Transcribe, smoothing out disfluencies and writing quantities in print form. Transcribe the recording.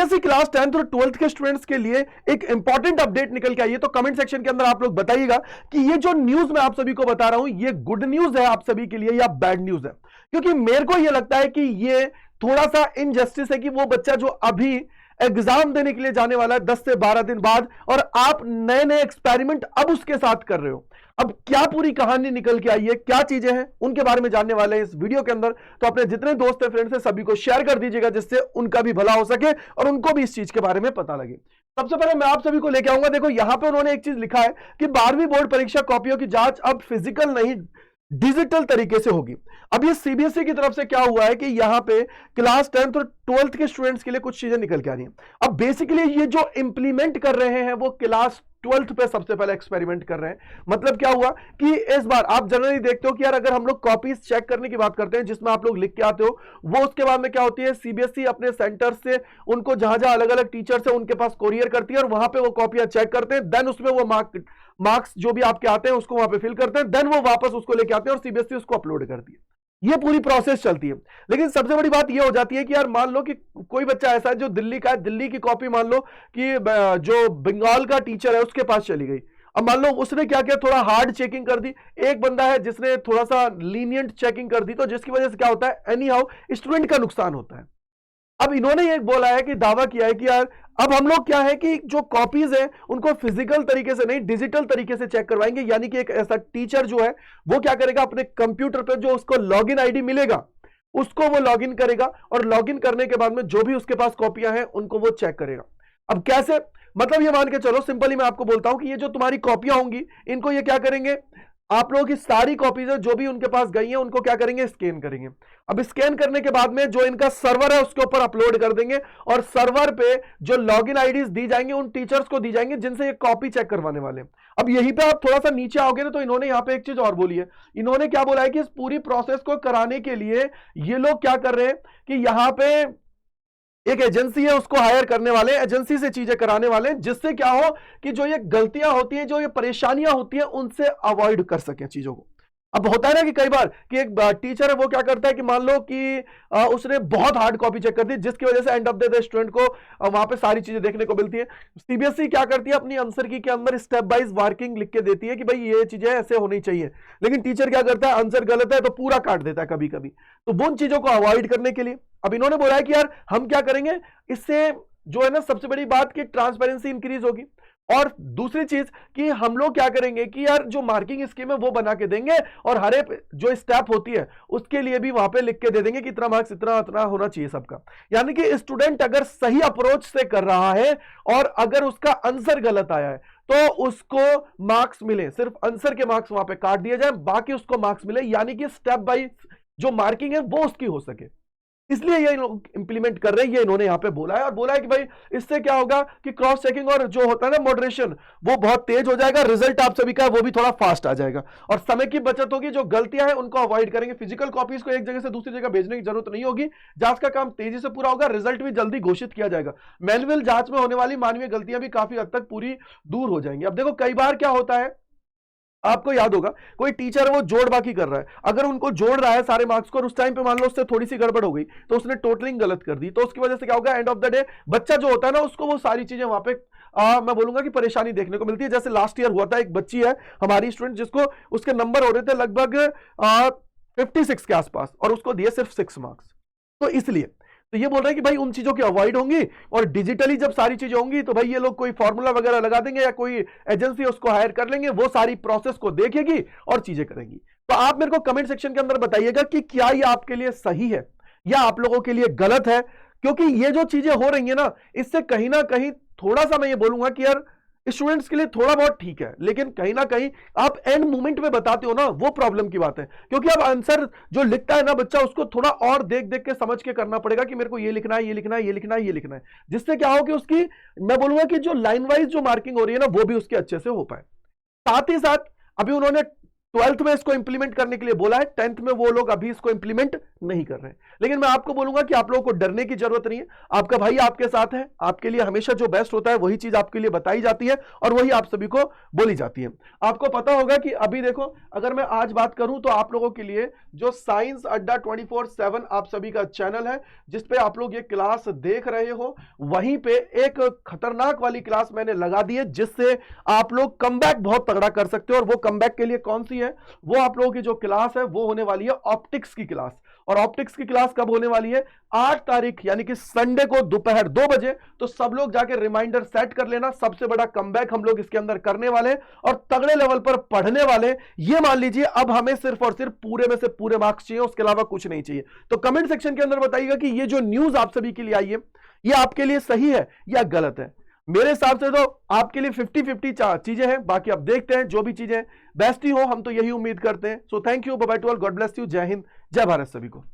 ऐसी class 10th और 12th के स्टूडेंट्स के लिए एक इंपॉर्टेंट अपडेट निकल के आई है, तो कमेंट सेक्शन के अंदर आप लोग बताइएगा कि ये जो न्यूज मैं आप सभी को बता रहा हूं ये गुड न्यूज है आप सभी के लिए या बैड न्यूज है। क्योंकि मेरे को ये लगता है कि ये थोड़ा सा इनजस्टिस है कि वो बच्चा जो अभी एग्जाम देने के लिए जाने वाला है 10 से 12 दिन बाद, और आप नए नए एक्सपेरिमेंट अब उसके साथ कर रहे हो। अब क्या पूरी कहानी निकल के आई है, क्या चीजें हैं, उनके बारे में जानने वाले हैं इस वीडियो के अंदर। तो अपने जितने दोस्त हैं, फ्रेंड्स हैं, सभी को शेयर कर दीजिएगा जिससे उनका भी भला हो सके और उनको भी इस चीज के बारे में पता लगे। सबसे पहले मैं आप सभी को लेके आऊंगा, देखो यहां पे उन्होंने एक चीज लिखा है कि 12वीं बोर्ड परीक्षा कॉपियों की जांच अब फिजिकल नहीं डिजिटल तरीके से होगी। अब ये सीबीएसई की तरफ से क्या हुआ है कि यहां पे क्लास 10th और 12th के स्टूडेंट्स के लिए कुछ चीजें निकल के आ रही हैं। अब बेसिकली ये जो इंप्लीमेंट कर रहे हैं वो क्लास 12th पे सबसे पहले एक्सपेरिमेंट कर रहे हैं। मतलब क्या हुआ कि इस बार आप जनरली देखते हो कि यार अगर हम लोग कॉपीज चेक करने की बात करते हैं जिसमें आप लोग लिख के आते हो, वो उसके बाद में क्या होती है, सीबीएसई अपने सेंटर से उनको जहां जहां अलग अलग टीचर्स है उनके पास कोरियर करती है और वहां पे वो कॉपियां चेक करते हैं। देन उसमें वो मार्क्स जो भी आपके आते हैं उसको वहां पे फिल करते हैं। देन वो वापस उसको लेके आते हैं और सीबीएसई उसको अपलोड करती है। ये पूरी प्रोसेस चलती है। लेकिन सबसे बड़ी बात ये हो जाती है कि यार मान लो कि कोई बच्चा ऐसा है जो दिल्ली का है, दिल्ली की कॉपी मान लो कि जो बंगाल का टीचर है उसके पास चली गई। अब मान लो उसने क्या किया, थोड़ा हार्ड चेकिंग कर दी। एक बंदा है जिसने थोड़ा सा लीनियंट चेकिंग कर दी, तो जिसकी वजह से क्या होता है, एनी हाउ स्टूडेंट का नुकसान होता है। अब इन्होंने एक बोला है कि दावा किया है कि यार अब हम लोग क्या है कि जो कॉपीज है उनको फिजिकल तरीके से नहीं डिजिटल तरीके से चेक करवाएंगे। यानी कि एक ऐसा टीचर जो है वो क्या करेगा, अपने कंप्यूटर पर जो उसको लॉगिन आईडी मिलेगा उसको वो लॉगिन करेगा और लॉगिन करने के बाद में जो भी उसके पास कॉपियां हैं उनको वो चेक करेगा। अब कैसे, मतलब ये मान के चलो, सिंपली मैं आपको बोलता हूं कि ये जो तुम्हारी कॉपियां होंगी इनको ये क्या करेंगे, आप लोगों की सारी कॉपीज है जो भी उनके पास गई हैं उनको क्या करेंगे, स्कैन करेंगे। अब स्कैन करने के बाद में जो इनका सर्वर है उसके ऊपर अपलोड कर देंगे और सर्वर पे जो लॉगिन आईडीज दी जाएंगी उन टीचर्स को दी जाएंगी जिनसे ये कॉपी चेक करवाने वाले हैं। अब यहीं पे आप थोड़ा सा नीचे आओगे ना, तो इन्होंने यहां पे एक चीज और बोली है। इन्होंने क्या बोला है कि इस पूरी प्रोसेस को कराने के लिए ये लोग क्या कर रहे हैं कि यहां पे एक एजेंसी है उसको हायर करने वाले, एजेंसी से चीजें कराने वाले, जिससे क्या हो कि जो ये गलतियां होती हैं, जो ये परेशानियां होती हैं, उनसे अवॉइड कर सके चीजों को। अब होता है ना कि कई बार कि एक टीचर है वो क्या करता है कि मान लो कि उसने बहुत हार्ड कॉपी चेक कर दी जिसकी वजह से एंड ऑफ द स्टूडेंट को वहां पे सारी चीजें देखने को मिलती है। सीबीएसई क्या करती है, अपनी आंसर की के अंदर स्टेप वाइज वर्किंग लिख के देती है कि भाई ये चीजें ऐसे होनी चाहिए। लेकिन टीचर क्या करता है, आंसर गलत है तो पूरा काट देता है कभी कभी। तो वो उन चीजों को अवॉइड करने के लिए अब इन्होंने बोला है कि यार हम क्या करेंगे, इससे जो है ना सबसे बड़ी बात कि ट्रांसपेरेंसी इंक्रीज होगी। और दूसरी चीज कि हम लोग क्या करेंगे कि यार जो मार्किंग स्कीम है वो बना के देंगे और हर एक जो स्टेप होती है उसके लिए भी वहां पे लिख के दे देंगे कि इतना मार्क्स इतना इतना होना चाहिए सबका। यानी कि स्टूडेंट अगर सही अप्रोच से कर रहा है और अगर उसका आंसर गलत आया है तो उसको मार्क्स मिले, सिर्फ आंसर के मार्क्स वहां पे काट दिए जाए, बाकी उसको मार्क्स मिले। यानी कि स्टेप बाय जो मार्किंग है वो उसकी हो सके, इसलिए ये लोग इंप्लीमेंट कर रहे हैं। ये इन्होंने यहां पे बोला है और बोला है कि भाई इससे क्या होगा कि क्रॉस चेकिंग और जो होता है ना मॉडरेशन वो बहुत तेज हो जाएगा, रिजल्ट आप सभी का वो भी थोड़ा फास्ट आ जाएगा और समय की बचत होगी। जो गलतियां हैं उनको अवॉइड करेंगे, फिजिकल कॉपीज को एक जगह से दूसरी जगह भेजने की जरूरत नहीं होगी, जांच का काम तेजी से पूरा होगा, रिजल्ट भी जल्दी घोषित किया जाएगा। मैनुअल जांच में होने वाली मानवीय गलतियां भी काफी हद तक पूरी दूर हो जाएंगी। अब देखो कई बार क्या होता है, आपको याद होगा कोई टीचर है वो जोड़ बाकी कर रहा है, अगर उनको जोड़ रहा है सारे मार्क्स को और उस टाइम पे मान लो उससे थोड़ी सी गड़बड़ हो गई तो उसने टोटलिंग गलत कर दी, तो उसकी वजह से क्या होगा, एंड ऑफ द डे बच्चा जो होता है ना उसको वो सारी चीजें वहां पे मैं बोलूंगा कि परेशानी देखने को मिलती है। जैसे लास्ट ईयर हुआ था, एक बच्ची है हमारी स्टूडेंट जिसको उसके नंबर हो रहे थे लगभग 56 के आसपास और उसको दिए सिर्फ 6 मार्क्स। तो इसलिए तो ये बोल रहे हैं कि भाई उन चीजों की अवॉइड होंगी और डिजिटली जब सारी चीजें होंगी तो भाई ये लोग कोई फॉर्मूला वगैरह लगा देंगे या कोई एजेंसी उसको हायर कर लेंगे, वो सारी प्रोसेस को देखेगी और चीजें करेंगी। तो आप मेरे को कमेंट सेक्शन के अंदर बताइएगा कि क्या ये आपके लिए सही है या आप लोगों के लिए गलत है। क्योंकि ये जो चीजें हो रही है ना, इससे कहीं ना कहीं थोड़ा सा मैं ये बोलूंगा कि यार स्टूडेंट्स के लिए थोड़ा बहुत ठीक है, लेकिन कहीं ना कहीं आप एंड मोमेंट में बताते हो ना, वो प्रॉब्लम की बात है। क्योंकि अब आंसर जो लिखता है ना बच्चा, उसको थोड़ा और देख देख के समझ के करना पड़ेगा कि मेरे को ये लिखना है, ये लिखना है, ये लिखना है, ये लिखना है, जिससे क्या हो कि उसकी मैं बोलूंगा कि जो लाइन वाइज जो मार्किंग हो रही है ना वो भी उसके अच्छे से हो पाए। साथ ही साथ अभी उन्होंने 12th में इसको इंप्लीमेंट करने के लिए बोला है, 10th में वो लोग अभी इसको इंप्लीमेंट नहीं कर रहे हैं। लेकिन मैं आपको बोलूंगा कि आप लोगों को डरने की जरूरत नहीं है, आपका भाई आपके साथ है, आपके लिए हमेशा जो बेस्ट होता है वही चीज आपके लिए बताई जाती है और वही आप सभी को बोली जाती है। आपको पता होगा कि अभी देखो, अगर मैं आज बात करूं तो आप लोगों के लिए जो साइंस अड्डा 24/7 आप सभी का चैनल है, जिसपे आप लोग ये क्लास देख रहे हो, वहीं पे एक खतरनाक वाली क्लास मैंने लगा दी है, जिससे आप लोग कमबैक बहुत तगड़ा कर सकते हो। और वो कमबैक के लिए कौन सी है, वो आप लोगों की जो क्लास है वो होने वाली है ऑप्टिक्स की क्लास। और ऑप्टिक्स की क्लास कब होने वाली है, 8 तारीख यानी कि संडे को दोपहर 2 बजे। तो सब लोग जाके रिमाइंडर सेट कर लेना, सबसे बड़ा कमबैक हम लोग इसके अंदर करने वाले और तगड़े लेवल पर पढ़ने वाले। ये मान लीजिए अब हमें सिर्फ और सिर्फ पूरे में से पूरे मार्क्स चाहिए, उसके अलावा कुछ नहीं चाहिए। तो कमेंट सेक्शन के अंदर बताइएगा कि ये जो न्यूज आप सभी के लिए आई है, ये आपके लिए सही है या गलत है। मेरे हिसाब से तो आपके लिए 50-50 चीजें हैं, बाकी अब देखते हैं जो भी चीजें बेस्ट ही हो, हम तो यही उम्मीद करते हैं। So thank you, bye bye to all, God bless you, Jai Hind, जय भारत सभी को।